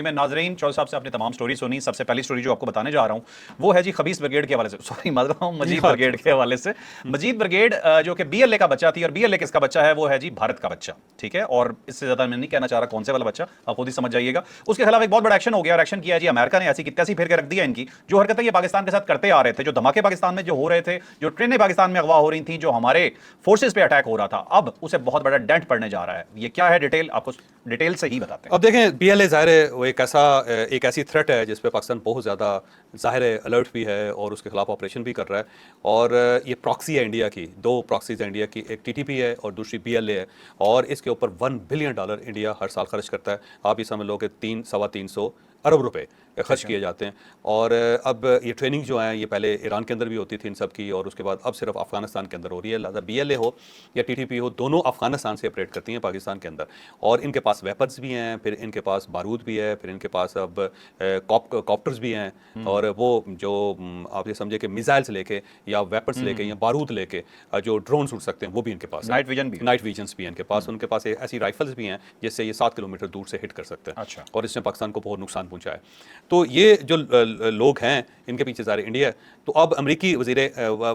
मैं नाजरीन चौधरी साहब से अपनी तमाम स्टोरी सुनी। सबसे पहली स्टोरी जो आपको बताने जा रहा हूं वो है जी खबीस ब्रिगेड के हवाले से, सॉरी मतलब हूं मजीद ब्रिगेड के हवाले से। मजीद ब्रिगेड जो कि बीएलए का बच्चा थी, और बीएलए किसका बच्चा है? वो है जी भारत का बच्चा, ठीक है। और इससे ज्यादा मैं नहीं कहना चाह रहा कौन से वाला बच्चा, आप खुद ही समझ जाइएगा। उसके खिलाफ एक बहुत बड़ा एक्शन हो गया, और एक्शन किया जी अमेरिका ने। ऐसी कित्यासी फेर के रख दिया इनकी, जो हरकतें ये पाकिस्तान के साथ करते आ रहे थे, जो धमाके पाकिस्तान में जो हो रहे थे, जो ट्रेनें पाकिस्तान में अगवा हो रही थी, जो हमारे फोर्सेस पे अटैक हो रहा था, अब उसे बहुत बड़ा डेंट पड़ने जा रहा है। ये क्या है डिटेल, आपको डिटेल से ही बताते हैं। अब देखें, बीएलए ज़ाहिर है वो एक ऐसी थ्रेट है जिस पे पाकिस्तान बहुत ज़्यादा ज़ाहिर है अलर्ट भी है और उसके खिलाफ ऑपरेशन भी कर रहा है। और ये प्रॉक्सी है इंडिया की, दो प्रॉक्सीज है इंडिया की, एक टीटीपी है और दूसरी बीएलए है। और इसके ऊपर $1 बिलियन इंडिया हर साल खर्च करता है। आप ये समझ लो कि 300-325 अरब रुपए खर्च किए जाते हैं। और अब ये ट्रेनिंग जो है ये पहले ईरान के अंदर भी होती थी इन सब की, और उसके बाद अब सिर्फ अफगानिस्तान के अंदर हो रही है। लिहाजा बीएलए हो या टीटीपी हो, दोनों अफगानिस्तान से ऑपरेट करती हैं पाकिस्तान के अंदर। और इनके पास वेपन्स भी हैं, फिर इनके पास बारूद भी है, फिर इनके पास अब कॉप्टर्स भी हैं। और वो जो आप ये समझे कि मिसाइल्स लेके या वेपन्स लेके या बारूद लेके जो ड्रोन उड़ सकते हैं वो भी इनके पास है। नाइट विजन भी, नाइट विजन्स भी हैं इनके पास। उनके पास ऐसी राइफल्स भी हैं जिससे ये 7 किलोमीटर दूर से हिट कर सकते हैं। अच्छा। और इसने पाकिस्तान को बहुत नुकसान पहुंचाया है। तो ये जो लोग हैं इनके पीछे सारे इंडिया है। तो अब अमरीकी वजीर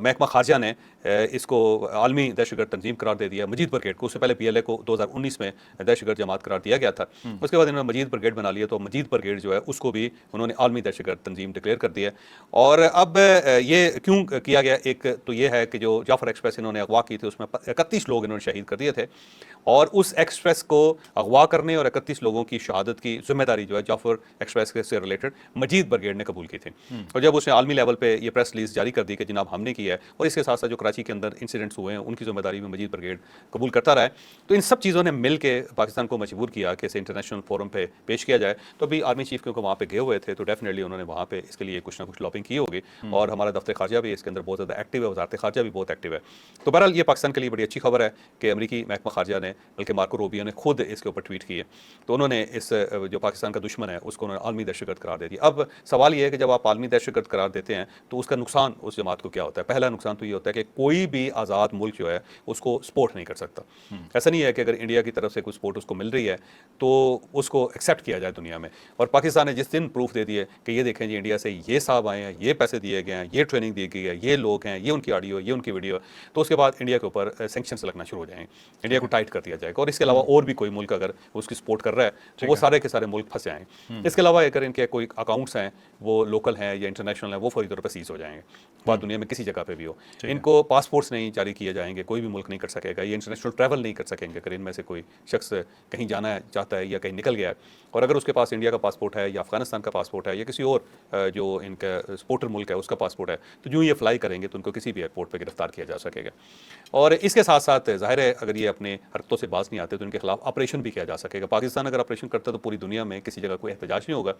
महकमा खारजा ने इसको आलमी दहशतगर्द तंजीम करार दे दिया मजीद ब्रिगेड को। उससे पहले पीएलए को 2019 में दहशतगर्द जमात करार दिया गया था। उसके बाद इन्होंने मजीद ब्रिगेड बना लिया, तो मजीद ब्रिगेड जो है उसको भी उन्होंने आलमी दहशतगर्द तंजीम डिक्लेयर कर दिया। और अब ये क्यों किया गया, एक तो ये है कि जो जाफर एक्सप्रेस इन्होंने अगवा की थी उसमें 31 लोग इन्होंने शहीद कर दिए थे। और उस एक्सप्रेस को अगवा करने और 31 लोगों की शहादत की जिम्मेदारी जो है जाफर एक्सप्रेस से रिलेटेड मजीद ब्रिगेड ने कबूल की थी। और जब उसने आलमी लेवल पे ये प्रेस रिलीज जारी कर दी कि जनाब हमने किया है, और इसके साथ साथ जो कराची के अंदर इंसिडेंट्स हुए हैं उनकी जिम्मेदारी भी मजीद ब्रिगेड कबूल करता रहा है। तो इन सब चीज़ों ने मिल के पाकिस्तान को मजबूर किया कि इसे इंटरनेशनल फोरम पे पेश किया जाए। तो अभी आर्मी चीफ क्योंकि वहाँ पे गए हुए थे, तो डेफिनेटली उन्होंने वहाँ पे इसके लिए कुछ ना कुछ लॉबिंग की होगी। और हमारा दफ्तर खारजा भी इसके अंदर बहुत ज़्यादा एक्टिव है, वजारत खारजा भी बहुत एक्टिव है। तो बहरहाल ये पाकिस्तान के लिए बड़ी अच्छी खबर है कि अमरीकी महकमा खारजा ने, बल्कि मार्को रूबियो ने खुद इसके ऊपर ट्वीट किए। तो उन्होंने इस जो पाकिस्तान का दुश्मन है उसको उन्होंने आलमी दहशतगर्द करार दे दिया। अब सवाल ये है कि जब आप आलमी दहशतगर्द करार देते हैं तो उसका नुकसान उस जमात को क्या होता है। पहला नुकसान तो ये होता है कि कोई भी आज़ाद मुल्क जो है उसको सपोर्ट नहीं कर सकता। ऐसा नहीं है कि अगर इंडिया की तरफ से कोई सपोर्ट उसको मिल रही है तो उसको एक्सेप्ट किया जाए दुनिया में। और पाकिस्तान ने जिस दिन प्रूफ दे दिए कि ये देखें जी इंडिया से ये साहब आए हैं, ये पैसे दिए गए हैं, ये ट्रेनिंग दी गई है, ये लोग हैं, ये उनकी ऑडियो, ये उनकी वीडियो, तो उसके बाद इंडिया के ऊपर सेंक्शंस लगना शुरू हो जाएंगे, इंडिया को टाइट कर दिया जाएगा। और इसके अलावा और भी कोई मुल्क अगर उसकी सपोर्ट कर रहा है तो वो सारे के सारे मुल्क फंसे आएंगे। इसके अलावा अगर इनके कोई अकाउंट्स हैं वो लोकल हैं या इंटरनेशनल हैं, वो फौरी तौर पर सीज हो जाएंगे, बात दुनिया में किसी जगह पे भी हो। इनको पासपोर्ट्स नहीं जारी किए जाएंगे, कोई भी मुल्क नहीं कर सकेगा, ये इंटरनेशनल ट्रैवल नहीं कर सकेंगे अगर इनमें से कोई शख्स कहीं जाना है चाहता है या कहीं निकल गया है। और अगर उसके पास इंडिया का पासपोर्ट है या अफगानिस्तान का पासपोर्ट है या किसी और जो इनका सपोर्टर मुल्क है उसका पासपोर्ट है, तो जो ये फ्लाई करेंगे तो उनको किसी भी एयरपोर्ट पर गिरफ्तार किया जा सकेगा। और इसके साथ साथ जाहिर है अगर ये अपने हरकतों से बाज नहीं आते तो इनके खिलाफ ऑपरेशन भी किया जा सकेगा। पाकिस्तान अगर ऑपरेशन करता तो पूरी दुनिया में किसी जगह कोई एहतजाज नहीं होगा।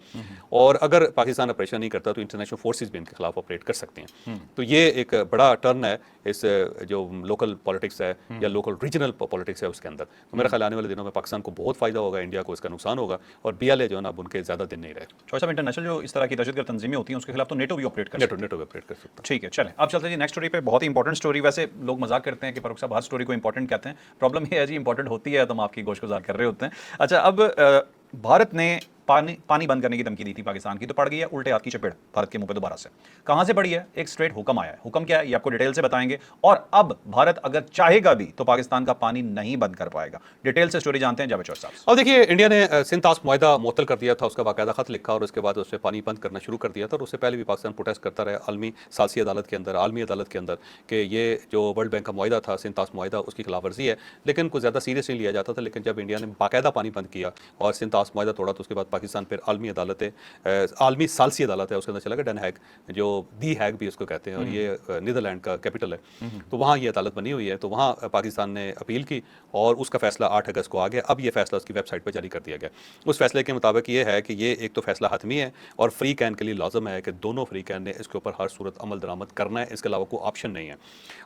और अगर पाकिस्तान ऑपरेशन नहीं करता तो इंटरनेशनल फोर्सेस भी इनके खिलाफ ऑपरेट कर सकते हैं। तो ये एक बड़ा टर्न है इस जो लोकल पॉलिटिक्स है या लोकल रीजनल पॉलिटिक्स है उसके अंदर। तो मेरा ख्याल आने वाले दिनों में पाकिस्तान को बहुत फायदा होगा, इंडिया को इसका नुकसान होगा। और बीएलए जो है ना अब उनके ज्यादा दिन नहीं रहे। चौधरी साहब, इंटरनेशनल जो इस तरह की दहशतगर्द तंजीमें होती हैं उसके खिलाफ तो नेटो भी ऑपरेट कर सकता है। नेटो ऑपरेट कर सकता है। ठीक है, चलें अब चलते हैं जी नेक्स्ट स्टोरी पे। बहुत ही इंपॉर्टेंट स्टोरी। वैसे लोग मजाक करते हैं कि फारूक साहब हर स्टोरी को इंपॉर्टेंट कहते हैं, प्रॉब्लम ये है जी इंपॉर्टेंट होती है तो हम आपकी गोशगुजार कर रहे होते हैं। अच्छा, अब भारत ने पानी बंद करने की धमकी दी थी पाकिस्तान की, तो पड़ गई है उल्टे हाथ की चपेट भारत के मुंह पे दोबारा से। कहां से पड़ी है? एक स्ट्रेट हुक्म आया है। हुक्म क्या है ये आपको डिटेल से बताएंगे। और अब भारत अगर चाहेगा भी तो पाकिस्तान का पानी नहीं बंद कर पाएगा। डिटेल से स्टोरी जानते हैं जावेद चौधरी साहब। और देखिए, इंडिया ने सिंध-ताश मुआहदा मुअत्तल कर दिया था, उसका बाकायदा खत लिखा और उसके बाद उससे पानी बंद करना शुरू कर दिया था। और उससे पहले भी पाकिस्तान प्रोटेस्ट करता रहा आलमी सालसी अदालत के अंदर, आलमी अदालत के अंदर, कि ये जो वर्ल्ड बैंक का मुआहदा था सिंध-ताश मुआहदा उसकी खिलाफ वर्जी है। लेकिन कुछ ज़्यादा सीरियस नहीं लिया जाता था। लेकिन जब इंडिया ने बाकायदा पानी बंद किया और सिंध-ताश मुआहदा तोड़ा तो उसके बाद पाकिस्तान फिर आलमी अदालत है, आलमी सालसी अदालत है, उसके अंदर चला गया डन हैग, जो दी हैग भी उसको कहते हैं, और ये नीदरलैंड का कैपिटल है। तो वहाँ ये अदालत बनी हुई है। तो वहाँ पाकिस्तान ने अपील की और उसका फैसला 8 अगस्त को आ गया। अब ये फैसला उसकी वेबसाइट पर जारी कर दिया गया। उस फैसले के मुताबिक ये है कि ये एक तो फैसला हतमी है और फ्री कैन के लिए लाजम है कि दोनों फ्री कैन ने इसके ऊपर हर सूरत अमल दरामद करना है, इसके अलावा कोई ऑप्शन नहीं है।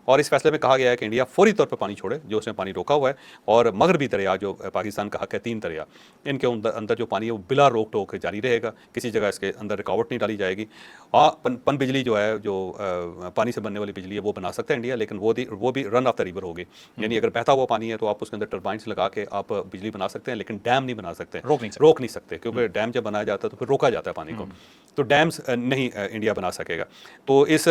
और इस फैसले में कहा गया है कि इंडिया फौरी तौर पर पानी छोड़े जो उसने पानी रोका हुआ है। और मगरबी दरिया जो पाकिस्तान का हक है, 3 दरिया, इनके अंदर जो पानी है वो बिला बिला रोक टोक जारी रहेगा, किसी जगह इसके अंदर रुकावट नहीं डाली जाएगी। पन बिजली जो है, जो पानी से बनने वाली बिजली है, वो बना सकता है इंडिया, लेकिन वो भी रन ऑफ द रिवर होगी। यानी अगर बहता हुआ पानी है तो आप उसके अंदर टर्बाइंस लगा के आप बिजली बना सकते हैं, लेकिन डैम नहीं बना सकते, रोक नहीं सकते, क्योंकि डैम जब बनाया जाता है तो फिर रोका जाता है पानी को, तो डैम्स नहीं इंडिया बना सकेगा। तो इस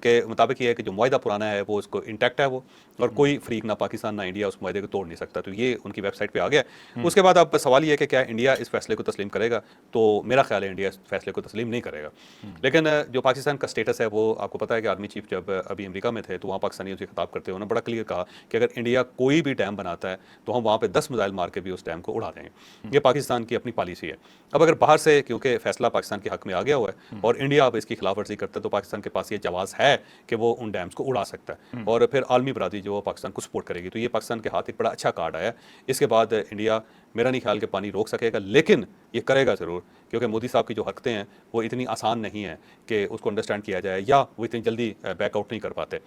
के मुताबिक ये है कि जो मुआहदा पुराना है वो उसको इंटैक्ट है वो, और कोई फ्रीक ना पाकिस्तान ना इंडिया उस मुआहदे को तोड़ नहीं सकता। तो ये उनकी वेबसाइट पे आ गया। उसके बाद अब सवाल ये है कि क्या इंडिया इस फैसले को तस्लीम करेगा? तो मेरा ख्याल है इंडिया इस फैसले को तस्लीम नहीं करेगा। लेकिन जो पाकिस्तान का स्टेटस है वो आपको पता है कि आर्मी चीफ जब अभी अमेरिका में थे तो वहाँ पाकिस्तानियों से खिताब करते हुए उन्होंने बड़ा क्लियर कहा कि अगर इंडिया कोई भी डैम बनाता है तो हम वहाँ पे 10 मिसाइल मार के भी उस डैम को उड़ा देंगे। ये पाकिस्तान की अपनी पॉलिसी है। अब अगर बाहर से, क्योंकि फैसला पाकिस्तान के हक में आ गया हुआ है और इंडिया अब इसकी खिलाफ वर्जी करता है, तो पाकिस्तान के पास ये जवाज़ है कि वो उन डैम्स को उड़ा सकता है, और फिर आलमी बरादरी जो पाकिस्तान को सपोर्ट करेगी। तो ये पाकिस्तान के हाथ एक बड़ा अच्छा कार्ड आया। इसके बाद इंडिया, मेरा नहीं ख्याल कि पानी रोक सकेगा, लेकिन ये करेगा ज़रूर, क्योंकि मोदी साहब की जो हरकतें हैं वो इतनी आसान नहीं है कि उसको अंडरस्टैंड किया जाए, या वो इतनी जल्दी बैकआउट नहीं कर पाते।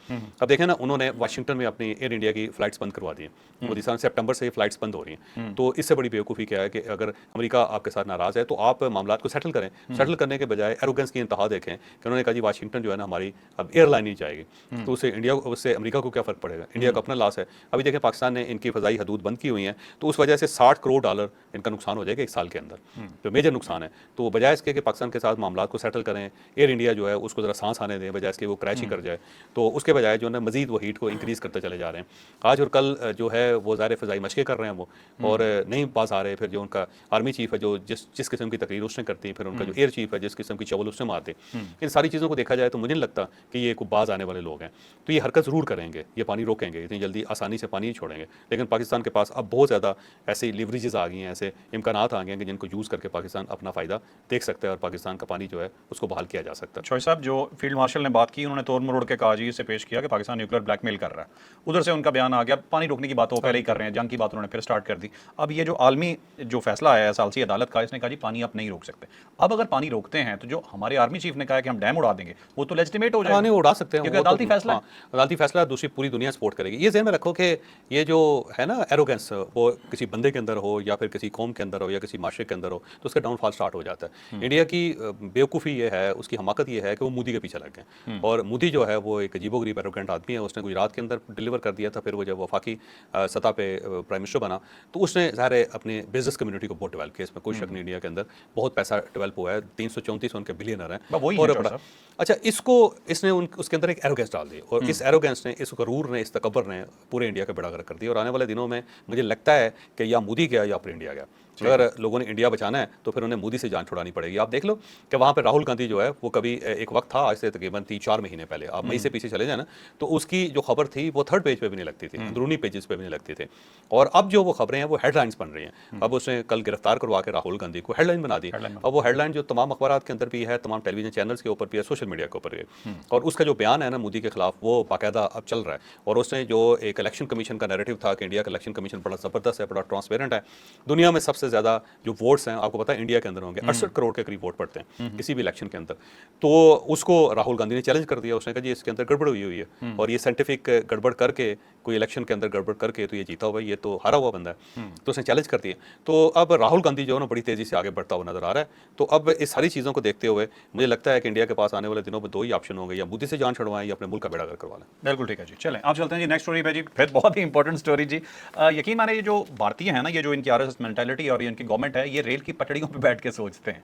अब देखें ना, उन्होंने वाशिंगटन में अपनी एयर इंडिया की फ़्लाइट्स बंद करवा दी हैं। मोदी साहब, सितंबर से ये फ़्लाइट्स बंद हो रही हैं। तो इससे बड़ी बेवकूफ़ी क्या है कि अगर अमेरिका आपके साथ नाराज़ है तो आप मामला को सेटल करें। सेटल करने के बजाय एरोगेंस की इंतहा देखें कि उन्होंने कहा जी वाशिंगटन जो है ना हमारी अब एयरलाइन नहीं जाएगी, तो उससे अमेरिका को क्या फ़र्क पड़ेगा? इंडिया का अपना लॉस है। अभी देखें पाकिस्तान ने इनकी फ़ज़ाई हदूद बंद की हुई हैं, तो उस वजह से $60 करोड़ इनका नुकसान हो जाएगा एक साल के अंदर, तो मेजर नुकसान है। तो बजाय इसके कि पाकिस्तान के साथ मामला को सेटल करें, एयर इंडिया जो है उसको ज़रा सांस आने दें, बजाय इसके वो क्रैश ही कर जाए, तो उसके बजाय जो है मज़ीद वो हीट को इंक्रीज़ करते चले जा रहे हैं। आज और कल जो है वो ज़ाहिर फ़ज़ाई मशक़ें कर रहे हैं वो, और नहीं पास आ रहे। फिर जो उनका आर्मी चीफ है, जो जिस किस्म की तकरीर उसने करती है, फिर उनका जो एयर चीफ है जिस किस्म की चवल उसने मारते, इन सारी चीज़ों को देखा जाए तो मुझे नहीं लगता कि ये कोई बाज आने वाले लोग हैं। तो ये हरकत ज़रूर करेंगे, ये पानी रोकेंगे, इतनी जल्दी आसानी से पानी नहीं छोड़ेंगे। लेकिन पाकिस्तान के पास अब बहुत ज़्यादा ऐसी लिवरेजेस आ गई हैं, ऐसे इम्कानात आ गए हैं कि जिनको यूज़ करके पाकिस्तान अपना फ़ायदा देख सकता है और पाकिस्तान का पानी जो है उसको बहाल किया जा सकता है। शोएब साहब, जो फील्ड मार्शल ने बात की, उन्होंने तोड़ मरोड़ के कहा जी इसे पेश किया कि पाकिस्तान न्यूक्लियर ब्लैकमेल कर रहा है। उधर से उनका बयान आ गया, पानी रोकने की बात वो पहले ही कर रहे हैं, जंग की बात उन्होंने फिर स्टार्ट कर दी। अब ये जो आलमी जो फैसला आया है सालसी अदालत का, इसने कहा जी पानी आप नहीं रोक सकते। अब अगर पानी रोकते हैं तो जो हमारे आर्मी चीफ ने कहा कि हम डैम उड़ा देंगे, वो तो लेजिटिमेट हो जाएगा। पानी उड़ा सकते हैं, क्योंकि वो तो- अदालती फैसला है। हाँ, अदालती फैसला दूसरी पूरी दुनिया सपोर्ट करेगी। ये ज़हन में रखो कि ये जो है ना एरोगेंस, वो किसी बंदे के अंदर हो या फिर किसी कौम के अंदर हो या किसी माशरे के अंदर हो, तो उसका डाउनफॉल स्टार्ट हो जाता है। इंडिया की बेवकूफ़ी ये है, उसकी हमाकत ये है कि वो मोदी के पीछे लग गए, और मोदी जो है वो एक अजीबोगरीब एरोगेंट आदमी है। उसने गुजरात के अंदर डिलीवर कर दिया था, फिर वो जब वफाकी सतह पे प्राइम मिनिस्टर बना तो उसने ज़ाहिर है अपने बिजनेस कम्युनिटी को बहुत डेवलप किया। इसमें कोई शक नहीं, इंडिया के अंदर बहुत पैसा डेवलप हुआ है, 334 उनके बिलियनर हैं। वही और है बड़ा साहब। अच्छा, इसने उसके अंदर एक एरोगेंस डाल दी, और इस एरोगेंस ने, इस गरूर ने, इस तकब्बर ने पूरे इंडिया का बेड़ा गर्क कर दिया। और आने वाले दिनों में मुझे लगता है कि या मोदी गया या फिर इंडिया गया। अगर लोगों ने इंडिया बचाना है तो फिर उन्हें मोदी से जान छुड़ानी पड़ेगी। आप देख लो कि वहाँ पे राहुल गांधी जो है वो कभी एक वक्त था, आज से तकरीबन 3-4 महीने पहले, आप मई से पीछे चले जाए ना, तो उसकी जो खबर थी वो थर्ड पेज पे भी नहीं लगती थी, अंदरूनी पेजेस पे भी नहीं लगती थी। और अब जो वो खबरें हैं वो हेडलाइंस बन रही हैं। अब उसने कल गिरफ्तार करवा के राहुल गांधी को हेडलाइन बना दी। अब वो हेडलाइन जो तमाम अखबार के अंदर भी है, तमाम टेलीविजन चैनल्स के ऊपर भी है, सोशल मीडिया के ऊपर भी। और उसका जो बयान है ना मोदी के खिलाफ, वो बाकायदा अब चल रहा है। और उसने जो एक इलेक्शन कमीशन का नैरेटिव था कि इंडिया का इलेक्शन कमीशन बड़ा ज़बरदस्त है, बड़ा ट्रांसपेरेंट है, दुनिया में सबसे ज़्यादा जो वोट्स हैं आपको पता है इंडिया के अंदर होंगे, 68 करोड़ के करीब वोट पड़ते हैं किसी भी इलेक्शन के अंदर। तो उसको राहुल गांधी ने चैलेंज कर दिया। उसने कहा जी इसके अंदर गड़बड़ हुई है, और ये साइंटिफिक गड़बड़ करके, कोई इलेक्शन के अंदर गड़बड़ करके तो ये जीता हुआ है, ये तो हारा हुआ बंदा है। तो उसने चैलेंज कर दिया। तो अब राहुल गांधी जो है ना बड़ी तेज़ी से आगे बढ़ता हुआ नजर आ रहा है। तो अब इस सारी चीज़ों को देखते हुए मुझे लगता है कि इंडिया के पास आने वाले दिनों में 2 ही ऑप्शन होंगे, या मोदी से जान छुड़वाएं या अपने मुल्क का बेड़ा गर्क करवा लें। बिल्कुल ठीक है जी। चलें आप चलते हैं जी नेक्स्ट स्टोरी पे जी। फिर बहुत ही इंपॉर्टेंट स्टोरी जी। यकीन माने ये जो भारतीय है ना, ये जो इनकी आरएसएस मेंटालिटी और ये इनकी गवर्नमेंट है, ये रेल की पटड़ियों पे बैठ के सोचते हैं।